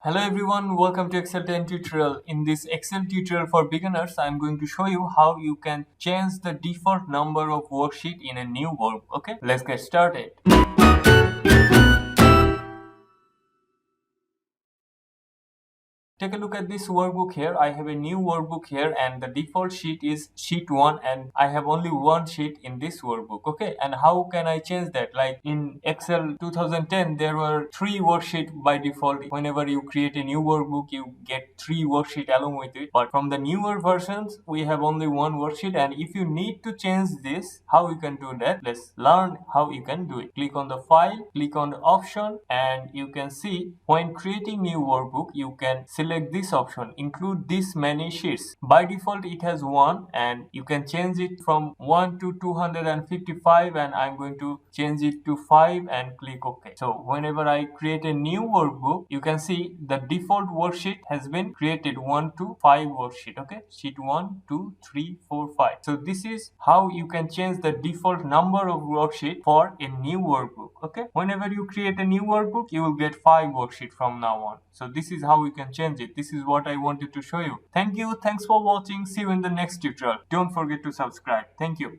Hello everyone, welcome to Excel 10 tutorial. In this Excel tutorial for beginners, I'm going to show you how you can change the default number of worksheet in a new workbook. Okay, let's get started. Take a look at this workbook here. I have a new workbook here and the default sheet is sheet 1 and I have only one sheet in this workbook. Okay, and how can I change that? Like in Excel 2010, there were 3 worksheets by default. Whenever you create a new workbook, you get 3 worksheets along with it. But from the newer versions, we have only one worksheet, and if you need to change this, how you can do that? Let's learn how you can do it. Click on the file, click on the option, and you can see when creating new workbook, you can select this option, include this many sheets. By default it has 1 and you can change it from 1 to 255 and I'm going to change it to 5 and click OK. So whenever I create a new workbook, you can see the default worksheet has been created 1 to 5 worksheet. Okay, sheet 1 2 3 4 5. So this is how you can change the default number of worksheet for a new workbook. Okay, whenever you create a new workbook, you will get 5 worksheets from now on. So this is how we can change it. This is what I wanted to show you. Thank you. Thanks for watching. See you in the next tutorial. Don't forget to subscribe. Thank you.